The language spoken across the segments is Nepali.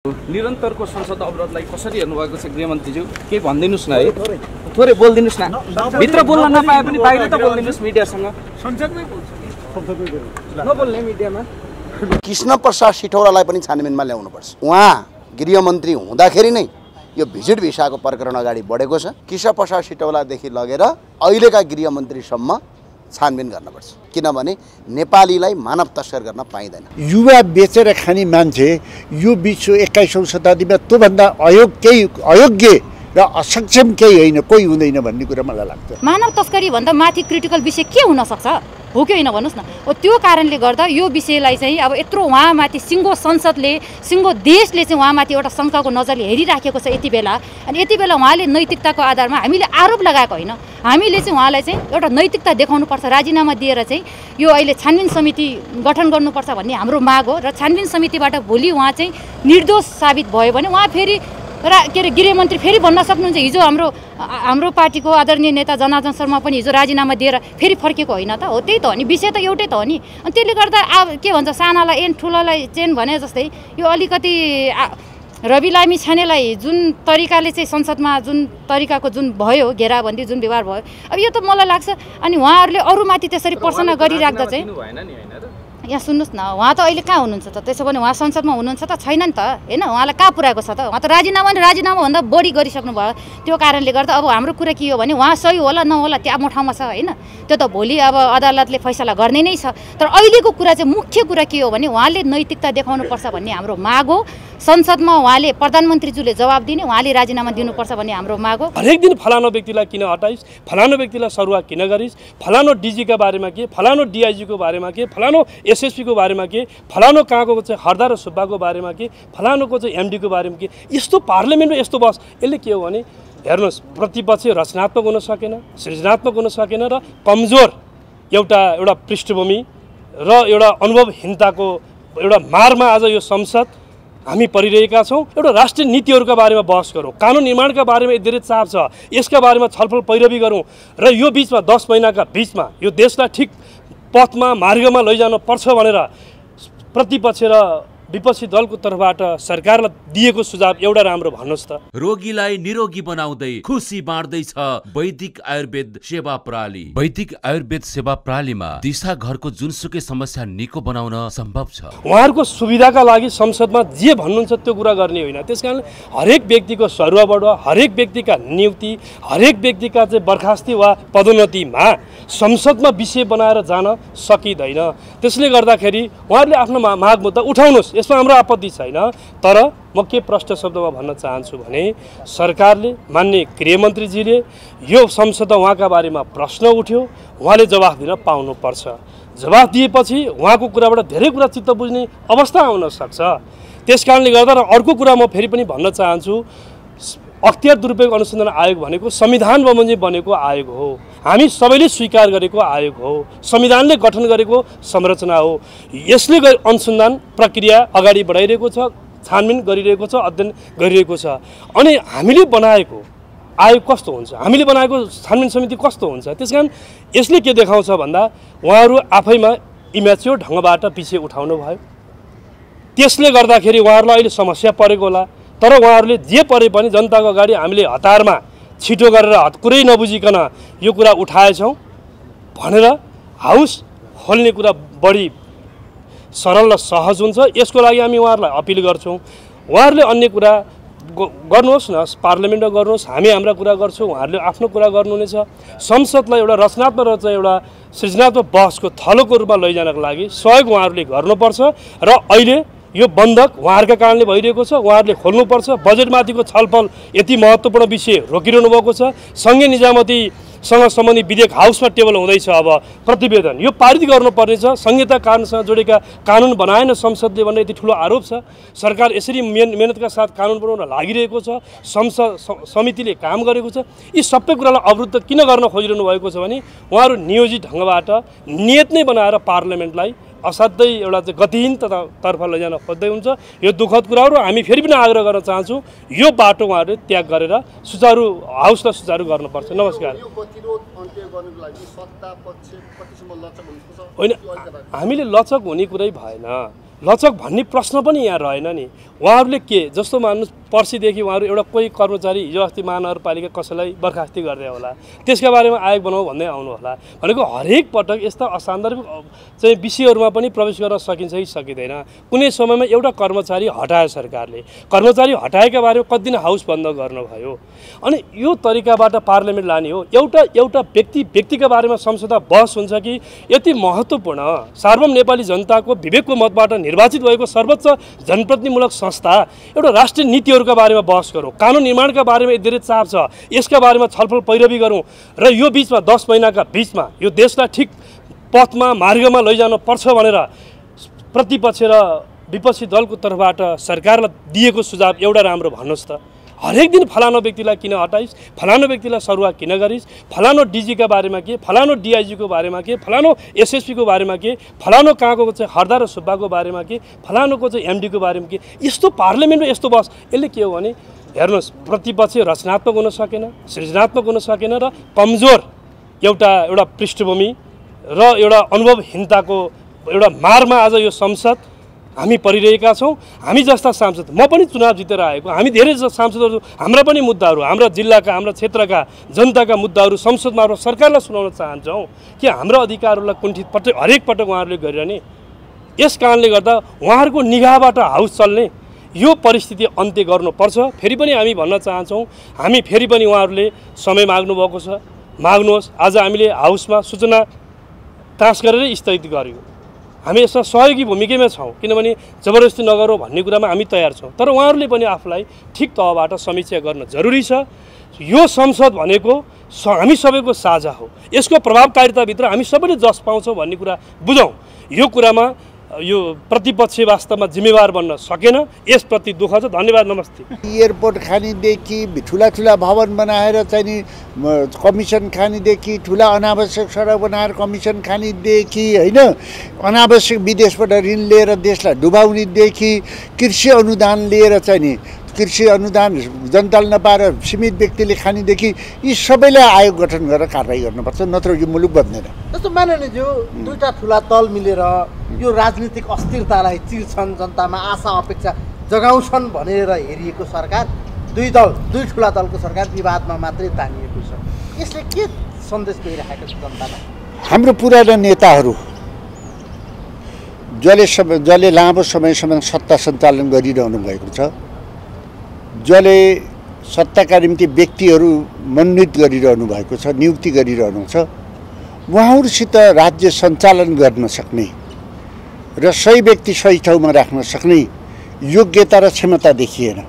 निरन्तरको संसद अवरोधलाई कसरी हेर्नु भएको छ गृहमन्त्रीज्यू के भनिदिनुस् न है थोरै बोल्दिनुस् न भित्र बोल्न नपाए पनि बाहिर त बोल्दिनुस् मिडियासँग संसदमै बोल्छ नबोल्ने मिडियामा कृष्ण प्रसाद सिटौलालाई पनि छानबिनमा ल्याउनु पर्छ उहाँ गृहमन्त्री हुँदाखेरि नै यो भिजिट भिसाको प्रकरण अगाडि बढेको छ कृष्ण प्रसाद सिटौलादेखि लगेर अहिलेका गृहमन्त्रीसम्म छानबिन गर्नुपर्छ किनभने नेपालीलाई मानव तस्कर गर्न पाइँदैन युवा बेचेर खाने मान्छे यो विश्व 21औं शताब्दीमा त्योभन्दा अयोग्य र असक्षम केही होइन कोही हुँदैन भन्ने कुरा मलाई लाग्छ मानव तस्करी भन्दा माथि क्रिटिकल विषय के हुन सक्छ हो कि होइन भन्नुस् न त्यो कारणले गर्दा यो विषयलाई चाहिँ अब यत्रो उहाँमाथि सिङ्गो संसदले सिङ्गो देशले चाहिँ उहाँमाथि एउटा शङ्काको नजरले हेरिराखेको छ यति बेला अनि यति बेला उहाँले नैतिकताको आधारमा हामीले आरोप लगाएको होइन हामीले चाहिँ उहाँलाई चाहिँ एउटा नैतिकता देखाउनुपर्छ राजीनामा दिएर चाहिँ यो अहिले छानबिन समिति गठन गर्नुपर्छ भन्ने हाम्रो माग हो र छानबिन समितिबाट भोलि उहाँ चाहिँ निर्दोष साबित भयो भने उहाँ फेरि के अरे गृहमन्त्री फेरि भन्न सक्नुहुन्छ हिजो हाम्रो पार्टीको आदरणीय नेता जनार्दन शर्मा पनि हिजो राजीनामा दिएर फेरि फर्केको होइन त हो त्यही त हो नि विषय त एउटै त हो नि अनि त्यसले गर्दा के भन्छ सानालाई एन ठुलोलाई चेन भने जस्तै यो अलिकति रवि लामी छानेलाई जुन तरिकाले चाहिँ संसदमा जुन तरिकाको जुन भयो घेराबन्दी जुन व्यवहार भयो अब यो त मलाई लाग्छ अनि उहाँहरूले अरूमाथि त्यसरी प्रश्न गरिराख्दा चाहिँ यहाँ सुन्नुहोस् न उहाँ त अहिले कहाँ हुनुहुन्छ त त्यसो भने उहाँ संसदमा हुनुहुन्छ त छैन नि त होइन उहाँलाई कहाँ पुऱ्याएको छ त उहाँ त राजीनामाभन्दा बढी गरिसक्नु भयो त्यो कारणले गर्दा अब हाम्रो कुरा के हो भने उहाँ सही होला नहोला त्यो आफ्नो ठाउँमा छ होइन त्यो त भोलि अब अदालतले फैसला गर्ने नै छ तर अहिलेको कुरा चाहिँ मुख्य कुरा के हो भने उहाँले नैतिकता देखाउनुपर्छ भन्ने हाम्रो माग हो संसदमा उहाँले प्रधानमन्त्रीज्यूले जवाब दिने उहाँले राजीनामा दिनुपर्छ भन्ने हाम्रो माग हो हरेक दिन फलानो व्यक्तिलाई किन हटाइस् फलानो व्यक्तिलाई सरुवा किन गरिस् फलानो डिजीका बारेमा के फलानो डिआइजीको बारेमा के फलानो एसएसपीको बारेमा के फलानो कहाँको चाहिँ हरदार सुब्बाको बारेमा के फलानोको चाहिँ एमडीको बारेमा के यस्तो पार्लियामेन्टमा यस्तो बस यसले के हो भने हेर्नुहोस् प्रतिपक्ष रचनात्मक हुन सकेन सृजनात्मक हुन सकेन र कमजोर एउटा पृष्ठभूमि र एउटा अनुभवहीनताको एउटा मारमा आज यो संसद हामी परिरहेका छौँ एउटा राष्ट्रिय नीतिहरूका बारेमा बहस गरौँ कानुन निर्माणका बारेमा धेरै चाप छ यसका बारेमा छलफल पैरवी गरौँ र यो बिचमा 10 महिनाका बिचमा यो देशलाई ठिक पथमा मार्गमा लैजान पर्छ भनेर प्रतिपक्ष र विपक्षी दलको तर्फबाट सरकारलाई दिएको सुझाव एउटा राम्रो भन्नुहोस् त रोगीलाई निरोगी बनाउँदै खुसी बाँड्दैछ वैदिक आयुर्वेद सेवा प्रणाली वैदिक आयुर्वेद सेवा प्रणालीमा दिशा घरको जुनसुकै समस्या निको बनाउन सम्भव छ उहाँहरूको सुविधाका लागि संसदमा जे भन्नुहुन्छ त्यो कुरा गर्ने होइन त्यसकारण हरेक व्यक्तिको सरुवाबाट हरेक व्यक्तिका नियुक्ति हरेक व्यक्तिका चाहिँ बर्खास्ती वा पदोन्नतिमा संसदमा विषय बनाएर जान सकिँदैन त्यसले गर्दाखेरि उहाँहरूले आफ्नो माग मुद्दा उठाउनुहोस् यसमा हाम्रो आपत्ति छैन तर म के प्रष्ट शब्दमा भन्न चाहन्छु भने सरकारले मान्य गृहमन्त्रीजीले यो संसदमा उहाँका बारेमा प्रश्न उठ्यो उहाँले जवाफ दिन पाउनुपर्छ जवाफ दिएपछि उहाँको कुराबाट धेरै कुरा चित्त बुझ्ने अवस्था आउन सक्छ त्यसकारणले गर्दा र अर्को कुरा म फेरि पनि भन्न चाहन्छु अख्तियार दुरुपयोग अनुसन्धान आयोग भनेको संविधान बमोजिम बनेको आयोग हो हामी सबैले स्वीकार गरेको आयोग हो संविधानले गठन गरेको संरचना हो यसले अनुसन्धान प्रक्रिया अगाडि बढाइरहेको छ छानबिन गरिरहेको छ अध्ययन गरिरहेको छ अनि हामीले बनाएको आयोग कस्तो हुन्छ हामीले बनाएको छानबिन समिति कस्तो हुन्छ त्यसकारण यसले के देखाउँछ भन्दा उहाँहरू आफैमा इम्याच्योर ढङ्गबाट विषय उठाउनु भयो त्यसले गर्दाखेरि उहाँहरूलाई अहिले समस्या परेको होला तर उहाँहरूले जे परे पनि जनताको अगाडि हामीले हतारमा छिटो गरेर कुरै नबुझिकन यो कुरा उठाएछौँ भनेर हाउस खोल्ने कुरा बढी सरल र सहज हुन्छ यसको लागि हामी उहाँहरूलाई अपिल गर्छौँ उहाँहरूले अन्य कुरा गर्नुहोस् न पार्लियामेन्टमा गर्नुहोस् हामी हाम्रा कुरा गर्छौँ उहाँहरूले आफ्नो कुरा गर्नुहुनेछ संसदलाई एउटा रचनात्मक र चाहिँ एउटा सृजनात्मक बहसको थलोको रूपमा लैजानको लागि सहयोग उहाँहरूले गर्नुपर्छ र अहिले यो बन्धक उहाँहरूका कारणले भइरहेको छ उहाँहरूले खोल्नुपर्छ बजेटमाथिको छलफल यति महत्त्वपूर्ण विषय रोकिरहनु भएको छ सङ्घीय निजामतीसँग सम्बन्धित विधेयक हाउसमा टेबल हुँदैछ अब प्रतिवेदन यो पारित गर्नुपर्नेछ संहिता कानुनसँग जोडेका कानुन बनाएन संसदले भन्ने यति ठुलो आरोप छ सरकार यसरी मेहनतका साथ कानुन बनाउन लागिरहेको छ संसद समितिले काम गरेको छ यी सबै कुरालाई अवरुद्ध किन गर्न खोजिरहनु भएको छ भने उहाँहरू नियोजित ढङ्गबाट नियत नै बनाएर पार्लियामेन्टलाई असाध्यै एउटा चाहिँ गतिहीन तर्फ लैजान खोज्दै हुन्छ यो दुःखद कुरा हो र हामी फेरि पनि आग्रह गर्न चाहन्छौँ यो बाटो उहाँहरूले त्याग गरेर सुचारू हाउसलाई सुचारू गर्नुपर्छ नमस्कार होइन हामीले लचक हुने कुरै भएन लचक भन्ने प्रश्न पनि यहाँ रहेन नि। उहाँहरूले के जस्तो मान्नुहोस् पर्सिदेखि उहाँहरू एउटा कोही कर्मचारी हिजो अस्ति महानगरपालिका कसैलाई बर्खास्ती गर्दै होला, त्यसका बारेमा आयोग बनाऊ भन्दै आउनु होला भनेको हरेक पटक यस्ता असान्दर्भिक चाहिँ विषयहरूमा पनि प्रवेश गर्न सकिन्छ कि सकिँदैन। कुनै समयमा एउटा कर्मचारी हटायो सरकारले, कर्मचारी हटाएका बारेमा कति दिन हाउस बन्द गर्नुभयो। अनि यो तरिकाबाट पार्लियामेन्ट लाने हो। एउटा व्यक्तिका बारेमा संसदमा बहस हुन्छ कि यति महत्त्वपूर्ण सार्वभौम नेपाली जनताको विवेकको मतबाट निर्वाचित भएको सर्वोच्च जनप्रतिनिधिमूलक संस्था एउटा राष्ट्रिय नीतिहरूका बारेमा बहस गरौँ, कानुन निर्माणका बारेमा यति धेरै चाप छ, यसका बारेमा छलफल पैरवी गरौँ र यो बिचमा 10 महिनाका बिचमा यो देशलाई ठिक पथमा मार्गमा लैजान पर्छ भनेर प्रतिपक्ष र विपक्षी दलको तर्फबाट सरकारलाई दिएको सुझाव एउटा राम्रो भन्नुहोस् त। हरेक दिन फलानो व्यक्तिलाई किन हटाइस्, फलानो व्यक्तिलाई सरुवा किन गरिस्, फलानो डिजीका बारेमा के, फलानो डिआइजीको बारेमा के, फलानो एसएसपीको बारेमा के, फलानो कहाँको चाहिँ हरदार सुब्बाको बारेमा के, फलानोको चाहिँ एमडीको बारेमा के। यस्तो पार्लियामेन्टमा यस्तो बस यसले के हो भने हेर्नुहोस् प्रतिपक्ष रचनात्मक हुन सकेन, सृजनात्मक हुन सकेन र कमजोर एउटा पृष्ठभूमि र एउटा अनुभवहीनताको एउटा मारमा आज यो संसद हामी परिरहेका छौँ। हामी जस्ता सांसद, म पनि चुनाव जितेर आएको, हामी धेरै सांसदहरू हाम्रा पनि मुद्दाहरू हाम्रा जिल्लाका हाम्रा क्षेत्रका जनताका मुद्दाहरू संसदमा सरकारलाई सुनाउन चाहन्छौँ कि हाम्रा अधिकारहरूलाई कुण्ठित हरेक पटक उहाँहरूले गरिरहने। यस कारणले गर्दा उहाँहरूको निगाहबाट हाउस चल्ने यो परिस्थिति अन्त्य गर्नुपर्छ। फेरि पनि हामी भन्न चाहन्छौँ, हामी फेरि पनि उहाँहरूले समय माग्नुभएको छ, माग्नुहोस्। आज हामीले हाउसमा सूचना टाँस गरेर स्थगित गर्यौँ। हामी यसमा सहयोगी भूमिकामा छौँ, किनभने जबरजस्ती नगरौँ भन्ने कुरामा हामी तयार छौँ। तर उहाँहरूले पनि आफूलाई ठिक तहबाट समीक्षा गर्न जरुरी छ। यो संसद भनेको हामी सबैको साझा हो, यसको प्रभावकारिताभित्र हामी सबैले जस पाउँछौँ भन्ने कुरा बुझौँ। यो कुरामा यो प्रतिपक्ष वास्तवमा जिम्मेवार बन्न सकेन, यसप्रति दुःख छ। धन्यवाद, नमस्ते। एयरपोर्ट खानीदेखि ठुला भवन बनाएर चाहिँ नि कमिसन खानीदेखि ठुला अनावश्यक सडक बनाएर कमिसन खानीदेखि होइन, अनावश्यक विदेशबाट ऋण लिएर देशलाई डुबाउनेदेखि कृषि अनुदान लिएर चाहिँ नि कृषि अनुदान जनताले नपाएर सीमित व्यक्तिले खानेदेखि यी सबैलाई आयोग गठन गरेर कारवाही गर्नुपर्छ, नत्र यो मुलुक बन्दैन। जस्तो माननीयज्यू दुईटा ठुला दल मिलेर यो राजनीतिक अस्थिरतालाई चिर्छन्, जनतामा आशा अपेक्षा जगाउँछन् भनेर हेरिएको सरकार, दुई ठुला दलको सरकार विवादमा मात्रै तानिएको छ। यसले के सन्देश दिइरहेको छ जनतालाई? हाम्रो पुराना नेताहरू जसले लामो समयसम्म सत्ता सञ्चालन गरिरहनु भएको छ, जसले सत्ताका निम्ति व्यक्तिहरू मनोनित गरिरहनु भएको छ, नियुक्ति गरिरहनु छ, उहाँहरूसित राज्य सञ्चालन गर्न सक्ने र सही व्यक्ति सही ठाउँमा राख्न सक्ने योग्यता र क्षमता देखिएन।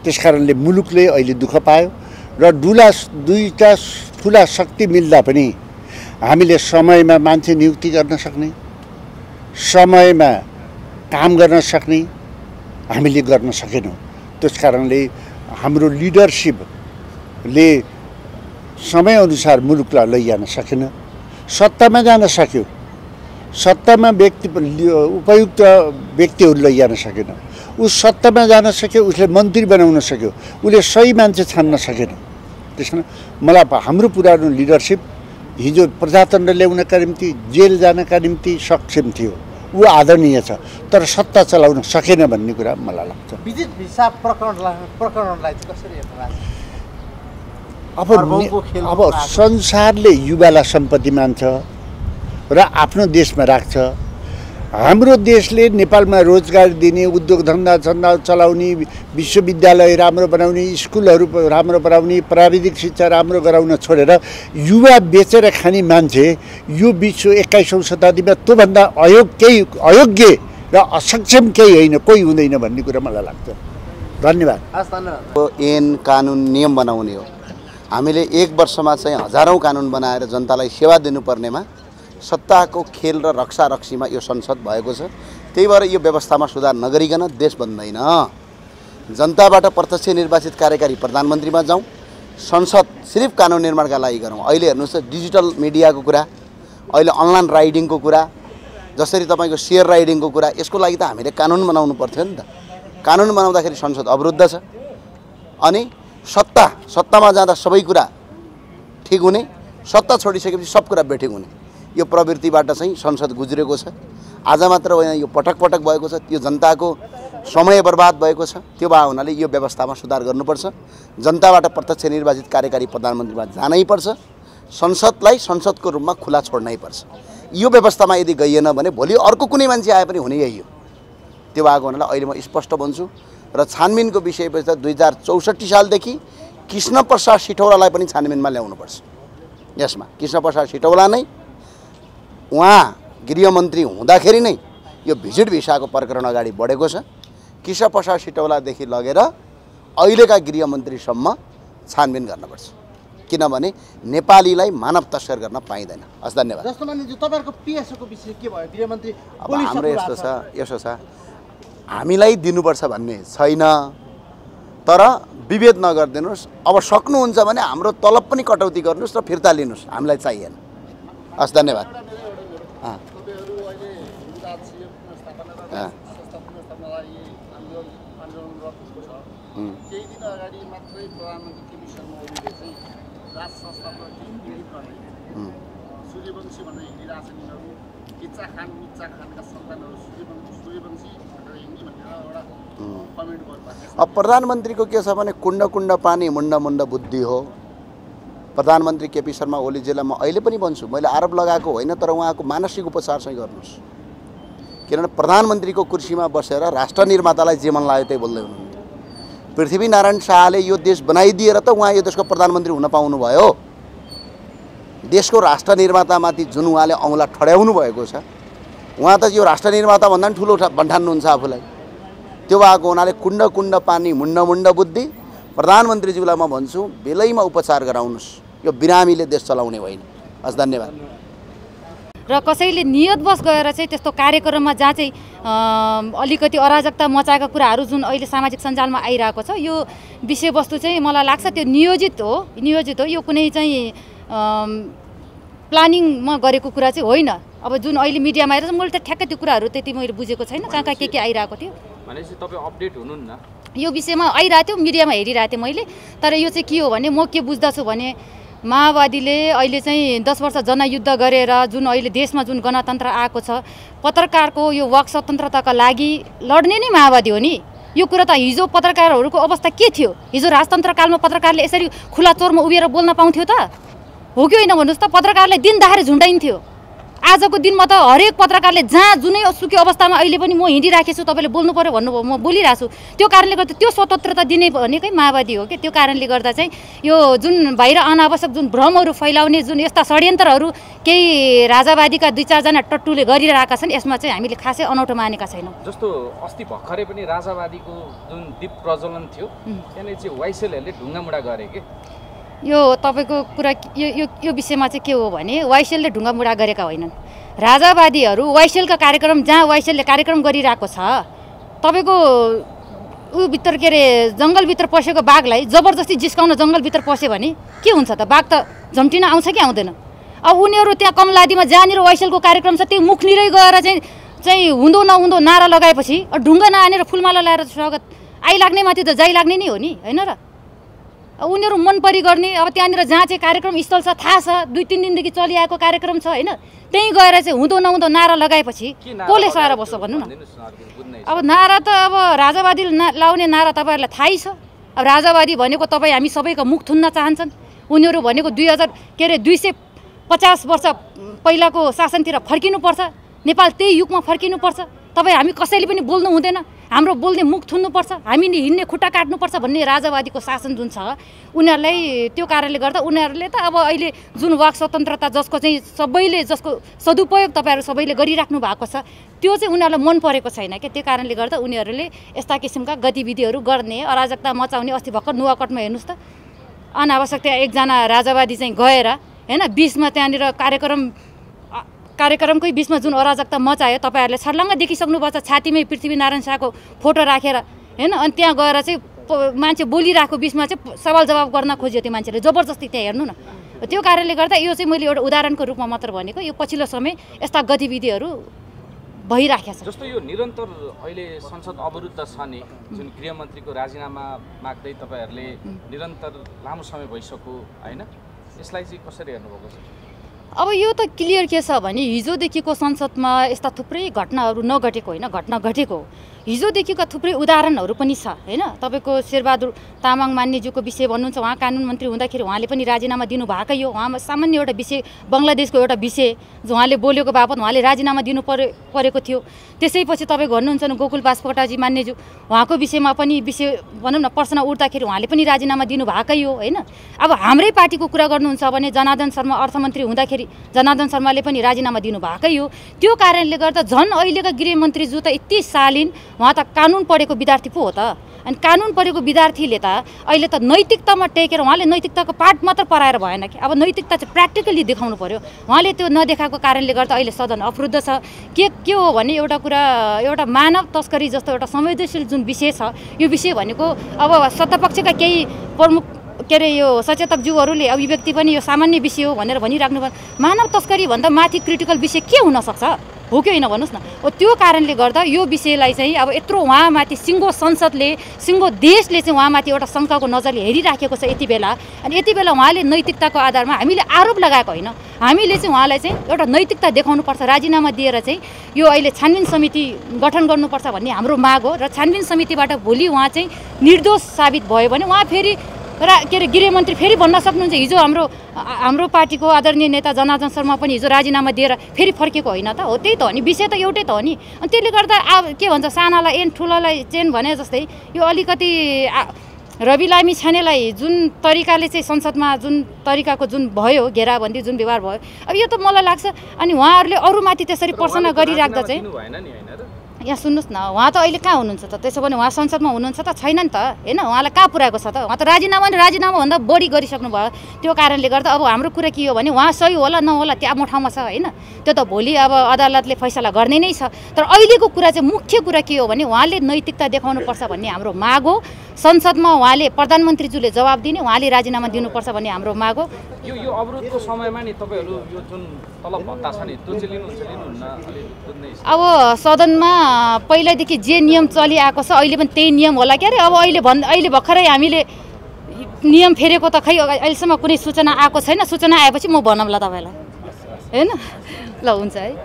त्यसकारणले मुलुकले अहिले दुःख पायो र दुईटा ठुला शक्ति मिल्दा पनि हामीले समयमा मान्छे नियुक्ति गर्न सक्ने, समयमा काम गर्न सक्ने हामीले गर्न सकेनौँ। त्यसकारणले हाम्रो लिडरसिपले समयअनुसार मुलुकलाई लैजान सकेन, सत्तामा जान सक्यो, सत्तामा उपयुक्त व्यक्तिहरू लैजान सकेन। ऊ सत्तामा जान सक्यो, उसले मन्त्री बनाउन सक्यो, उसले सही मान्छे छान्न सकेन। त्यस कारण मलाई हाम्रो पुरानो लिडरसिप हिजो प्रजातन्त्र ल्याउनका निम्ति, जेल जानका निम्ति सक्षम थियो, ऊ आदरणीय छ, तर सत्ता चलाउन सकेन भन्ने कुरा मलाई लाग्छ। विजिट भिसा प्रकरणलाई कसरी हेर्नुहुन्छ? अब संसारले युवालाई सम्पत्ति मान्छ र आफ्नो देशमा राख्छ। हाम्रो देशले नेपालमा रोजगार दिने, उद्योग धन्दा चलाउने, विश्वविद्यालय राम्रो बनाउने, स्कुलहरू राम्रो बनाउने, प्राविधिक शिक्षा राम्रो गराउन छोडेर युवा बेचेर खाने मान्छे यो 21औं शताब्दीमा त्योभन्दा अयोग्य र असक्षम केही होइन, कोही हुँदैन भन्ने कुरा मलाई लाग्छ। धन्यवाद। ऐन कानुन नियम बनाउने हो। हामीले 1 वर्षमा चाहिँ हजारौं कानुन बनाएर जनतालाई सेवा दिनुपर्नेमा सत्ताको खेल र रक्षारक्षीमा यो संसद भएको छ। त्यही भएर यो व्यवस्थामा सुधार नगरिकन देश बन्दैन। जनताबाट प्रत्यक्ष निर्वाचित कार्यकारी प्रधानमन्त्रीमा जाउँ, संसद सिर्फ कानुन निर्माणका लागि गरौँ। अहिले हेर्नुहोस् त डिजिटल मिडियाको कुरा, अहिले अनलाइन राइडिङको कुरा, जसरी तपाईँको सेयर राइडिङको कुरा, यसको लागि त हामीले कानुन बनाउनु पर्थ्यो नि त। कानुन बनाउँदाखेरि संसद अवरुद्ध छ। अनि सत्तामा जाँदा सबै कुरा ठिक हुने, सत्ता छोडिसकेपछि सब कुरा बेठिक हुने, यो प्रवृत्तिबाट चाहिँ संसद गुज्रेको छ। आज मात्र होइन, यो पटक पटक भएको छ। त्यो जनताको समय बर्बाद भएको छ। त्यो भए हुनाले यो व्यवस्थामा सुधार गर्नुपर्छ। जनताबाट प्रत्यक्ष निर्वाचित कार्यकारी प्रधानमन्त्रीमा जानै पर्छ। संसदलाई संसदको रूपमा खुला छोड्नै पर्छ। यो व्यवस्थामा यदि गइएन भने भोलि अर्को कुनै मान्छे आए पनि हुने यही हो। त्यो भएको हुनाले अहिले म स्पष्ट भन्छु र छानबिनको विषय पनि 2064 सालदेखि कृष्णप्रसाद सिटौलालाई पनि छानबिनमा ल्याउनुपर्छ। यसमा कृष्णप्रसाद सिटौला नै उहाँ गृहमन्त्री हुँदाखेरि नै यो भिजिट भिसाको प्रकरण अगाडि बढेको छ। कृष्णप्रसाद सिटौलादेखि लगेर अहिलेका गृहमन्त्रीसम्म छानबिन गर्नुपर्छ, किनभने नेपालीलाई मानव तस्कर गर्न पाइँदैन। हस्, धन्यवाद। जस्तो मानिन्छ तपाईँहरूको पिएसओको विषय के भयो? गृहमन्त्री अब हाम्रो यस्तो छ, हामीलाई दिनुपर्छ भन्ने छैन, तर विभेद नगरिदिनुहोस्। अब सक्नुहुन्छ भने हाम्रो तलब पनि कटौती गर्नुहोस् र फिर्ता लिनुहोस्, हामीलाई चाहिएन। हस्, धन्यवाद। केही दिन अगाडि मात्रै प्रधानमन्त्री केपी शर्मा ओलीले चाहिँ राज संस्थामा पीडित गर्ने सूर्यवंशी भनेर हिँडिरहेछ यिनीहरू, किच्चा खानका सन्तानहरू सूर्यवंशी भनेर हिँड्ने भनेर एउटा कमेन्ट गर्नुभएको छ। अब प्रधानमन्त्रीको के छ भने कुण्ड कुण्ड पानी मुण्ड मुण्ड बुद्धि हो। प्रधानमन्त्री केपी शर्मा ओलीजीलाई म अहिले पनि भन्छु, मैले आरोप लगाएको होइन, तर उहाँको मानसिक उपचार चाहिँ गर्नुहोस्। किनभने प्रधानमन्त्रीको कुर्सीमा बसेर राष्ट्र निर्मातालाई जे मन लाग्यो त्यही बोल्दै हुनुहुन्थ्यो। पृथ्वीनारायण शाहले यो देश बनाइदिएर त उहाँ यो देशको प्रधानमन्त्री हुन पाउनुभयो। देशको राष्ट्र निर्मातामाथि जुन उहाँले औँला ठड्याउनु भएको छ, उहाँ त यो राष्ट्र निर्माता भन्दा पनि ठुलो भन्ठान्नुहुन्छ आफूलाई। त्यो भएको हुनाले कुण्ड कुण्ड पानी मुण्ड मुण्ड बुद्धि। प्रधानमन्त्रीज्यूलाई म भन्छु, बेलैमा उपचार गराउनुहोस्। यो बिरामीले देश चलाउने होइन। हस्, धन्यवाद। र कसैले नियतवश गएर चाहिँ त्यस्तो कार्यक्रममा जहाँ चाहिँ अलिकति अराजकता मचाएका कुराहरू जुन अहिले सामाजिक सञ्जालमा आइरहेको छ, यो विषयवस्तु चाहिँ मलाई लाग्छ त्यो नियोजित हो। यो कुनै चाहिँ प्लानिङमा गरेको कुरा चाहिँ होइन। अब जुन अहिले मिडियामा आएर मैले त ठ्याक्कै त्यो कुराहरू त्यति मैले बुझेको छैन, कहाँ कहाँ के आइरहेको थियो भनेपछि तपाईँ अपडेट हुनुहुन्न यो विषयमा। आइरहेको थियो, मिडियामा हेरिरहेको थिएँ मैले। तर यो चाहिँ के हो भने म के बुझ्दछु भने माओवादीले अहिले चाहिँ 10 वर्ष जनयुद्ध गरेर जुन अहिले देशमा जुन गणतन्त्र आएको छ, पत्रकारको यो वाक स्वतन्त्रताका लागि लड्ने नै माओवादी हो नि। यो कुरा त हिजो पत्रकारहरूको अवस्था के थियो? हिजो राजतन्त्रकालमा पत्रकारले यसरी खुला चोरमा उभिएर बोल्न पाउँथ्यो त? हो कि होइन भन्नुहोस् त? पत्रकारले दिनदाखरी झुन्डाइन्थ्यो। आजको दिनमा त हरेक पत्रकारले जहाँ जुनै सुकै अवस्थामा अहिले पनि म हिँडिराखेको छु, तपाईँले बोल्नु पर्यो भन्नुभयो, म बोलिरहेको छु। त्यो कारणले गर्दा त्यो स्वतन्त्रता दिने भनेकै माओवादी हो कि। त्यो कारणले गर्दा चाहिँ यो जुन बाहिर अनावश्यक जुन भ्रमहरू फैलाउने जुन यस्ता षड्यन्त्रहरू केही राजावादीका 2-4 जना टट्टुले गरिरहेका छन्, यसमा चाहिँ हामीले खासै अनौठो मानेका छैनौँ। जस्तो अस्ति भर्खरै पनि राजावादीको जुन दीप प्रज्वलन थियो, त्यहाँनिर चाहिँ वाइसेलहरूले ढुङ्गामुढा गरे के? यो तपाईँको कुरा यो विषयमा चाहिँ के हो भने वाइसेलले ढुङ्गामुढा गरेका होइनन्। राजावादीहरू वाइसेलका कार्यक्रम जहाँ वाइसेलले कार्यक्रम गरिरहेको छ, तपाईँको भित्र के अरे जङ्गलभित्र पसेको बाघलाई जबरजस्ती जिस्काउन जङ्गलभित्र पस्यो भने के हुन्छ त? बाघ त झम्टिन आउँछ कि आउँदैन? अब उनीहरू त्यहाँ कमलादीमा जहाँनिर वाइसेलको कार्यक्रम छ त्यो मुखनिरै गएर चाहिँ हुँदो नहुँदो नारा लगाएपछि ढुङ्गा नआनेर फुलमाला ल्याएर स्वागत आइलाग्ने माथि त जाइ लाग्ने नै हो नि, होइन र? उनीहरू मन परी गर्ने। अब त्यहाँनिर जहाँ चाहिँ कार्यक्रम स्थल छ थाहा छ, 2-3 दिनदेखि चलिआएको कार्यक्रम छ, होइन? त्यहीँ गएर चाहिँ हुँदो नहुँदो नारा लगाएपछि कसले सहारा बस्छ भन्नु न? अब नारा त अब राजावादी लाउने नारा तपाईँहरूलाई थाहै छ। अब राजावादी भनेको तपाईँ हामी सबैको मुख थुन्न चाहन्छन्। उनीहरू भनेको 250 वर्ष पहिलाको शासनतिर फर्किनुपर्छ, नेपाल त्यही युगमा फर्किनुपर्छ। तपाईँ हामी कसैले पनि बोल्नु हुँदैन, हाम्रो बोल्ने मुख थुन्नुपर्छ, हामीले हिँड्ने खुट्टा काट्नुपर्छ भन्ने राजावादीको शासन जुन छ उनीहरूलाई, त्यो कारणले गर्दा उनीहरूले त अब अहिले जुन वाक स्वतन्त्रता जसको सदुपयोग तपाईँहरू सबैले गरिराख्नु भएको छ, त्यो चाहिँ उनीहरूलाई मन परेको छैन क्या। त्यो कारणले गर्दा उनीहरूले यस्ता किसिमका गतिविधिहरू गर्ने, अराजकता मचाउने। अस्ति भर्खर नुवाकोटमा हेर्नुहोस् त, अनावश्यक त्यहाँ एकजना राजावादी चाहिँ गएर होइन बिचमा त्यहाँनिर कार्यक्रमकै बिचमा जुन अराजकता मचायो तपाईँहरूले छर्लङ्ग देखिसक्नुपर्छ। छातीमै पृथ्वीनारायण शाहको फोटो राखेर होइन, अनि त्यहाँ गएर चाहिँ मान्छे बोलिरहेको बिचमा चाहिँ सवाल जवाब गर्न खोज्यो त्यो मान्छेले जबरजस्ती। त्यहाँ हेर्नु न। त्यो कारणले गर्दा यो चाहिँ मैले एउटा उदाहरणको रूपमा मात्र भनेको। यो पछिल्लो समय यस्ता गतिविधिहरू भइराखेको छ। जस्तो यो निरन्तर अहिले संसद अवरुद्ध छ नि, जुन गृहमन्त्रीको राजीनामा माग्दै तपाईँहरूले निरन्तर लामो समय भइसक्यो, होइन? यसलाई चाहिँ कसरी हेर्नुभएको छ? अब यो त क्लियर के छ भने हिजोदेखिको संसदमा यस्ता थुप्रै घटनाहरू नघटेको होइन, घटना घटेको हिजोदेखिका थुप्रै उदाहरणहरू पनि छ होइन। तपाईँको शेरबहादुर तामाङ मान्यज्यूको विषय भन्नुहुन्छ, उहाँ कानुन मन्त्री हुँदाखेरि उहाँले पनि राजीनामा दिनुभएकै हो। उहाँ सामान्य एउटा विषय बङ्गलादेशको एउटा विषय जो उहाँले बोलेको बापत उहाँले राजीनामा दिनु परेको थियो। त्यसैपछि तपाईँ भन्नुहुन्छ न गोकुल बास्कोटाजी मान्यज्यू, उहाँको विषयमा पनि विषय भनौँ न प्रश्न उठ्दाखेरि उहाँले पनि राजीनामा दिनुभएकै हो होइन। अब हाम्रै पार्टीको कुरा गर्नुहुन्छ भने जनार्दन शर्मा अर्थमन्त्री हुँदाखेरि जनार्दन शर्माले पनि राजीनामा दिनुभएकै हो। त्यो कारणले गर्दा झन् अहिलेका गृहमन्त्रीज्यू त यति शालीन, उहाँ त कानुन पढेको विद्यार्थी पो हो त। अनि कानुन पढेको विद्यार्थीले त अहिले त नैतिकतामा टेकेर उहाँले नैतिकताको पाठ मात्र पढाएर भएन कि, अब नैतिकता चाहिँ प्र्याक्टिकली देखाउनु पर्यो। उहाँले त्यो नदेखाएको कारणले गर्दा अहिले सदन अवरुद्ध छ। के हो भने एउटा कुरा, एउटा मानव तस्करी जस्तो एउटा संवेदनशील जुन विषय छ, यो विषय भनेको अब सत्तापक्षका केही प्रमुख यो सचेतकज्यूहरूले अभिव्यक्ति पनि यो सामान्य विषय हो भनेर भनिराख्नु भयो। मानव तस्करी भन्दा माथि क्रिटिकल विषय के हुन सक्छ, हो कि होइन भन्नुहोस् न। त्यो कारणले गर्दा यो विषयलाई चाहिँ अब यत्रो उहाँमाथि सिङ्गो संसदले सिङ्गो देशले चाहिँ उहाँमाथि एउटा शङ्काको नजरले हेरिराखेको छ यति बेला। अनि यति बेला उहाँले नैतिकताको आधारमा हामीले आरोप लगाएको होइन, हामीले चाहिँ उहाँलाई चाहिँ एउटा नैतिकता देखाउनुपर्छ, राजीनामा दिएर चाहिँ यो अहिले छानबिन समिति गठन गर्नुपर्छ भन्ने हाम्रो माग हो। र छानबिन समितिबाट भोलि उहाँ चाहिँ निर्दोष साबित भयो भने उहाँ फेरि गृहमन्त्री फेरि भन्न सक्नुहुन्छ हिजो हाम्रो पार्टीको आदरणीय नेता जनार्दन शर्मा पनि हिजो राजीनामा दिएर फेरि फर्केको होइन त, हो त्यही त हो नि, विषय त एउटै त हो नि। अनि त्यसले गर्दा के भन्छ सानालाई एन ठुलालाई चेन भने जस्तै यो अलिकति रवि लामी छानेलाई जुन तरिकाले चाहिँ संसदमा जुन तरिकाको जुन भयो घेराबन्दी जुन व्यवहार भयो, अब यो त मलाई लाग्छ। अनि उहाँहरूले अरूमाथि त्यसरी प्रश्न गरिराख्दा चाहिँ यहाँ सुन्नुहोस् न, उहाँ त अहिले कहाँ हुनुहुन्छ त? त्यसो भने उहाँ संसदमा हुनुहुन्छ त छैन नि त होइन, उहाँलाई कहाँ पुऱ्याएको छ त? उहाँ त राजीनामाभन्दा बढी गरिसक्नु भयो। त्यो कारणले गर्दा अब हाम्रो कुरा के हो भने उहाँ सही होला नहोला त्यो आफ्नो ठाउँमा छ होइन, त्यो त भोलि अब अदालतले फैसला गर्ने नै छ। तर अहिलेको कुरा चाहिँ मुख्य कुरा के हो भने उहाँले नैतिकता देखाउनुपर्छ भन्ने हाम्रो माग हो। संसदमा उहाँले प्रधानमन्त्रीज्यूले जवाब दिने, उहाँले राजीनामा दिनुपर्छ भन्ने हाम्रो माग हो। यो अवरोधको समयमा नि तपाईँहरू यो जुन तलब भत्ता छ नि त्यो चाहिँ लिनुहुन्न? अब सदनमा पहिल्यैदेखि जे नियम चलिआएको छ अहिले पनि त्यही नियम होला क्या अरे। अब अहिले भर्खरै हामीले नियम फेरेको त खै अहिलेसम्म कुनै सूचना आएको छैन। सूचना आएपछि म भनौँला तपाईँलाई होइन। ल हुन्छ है।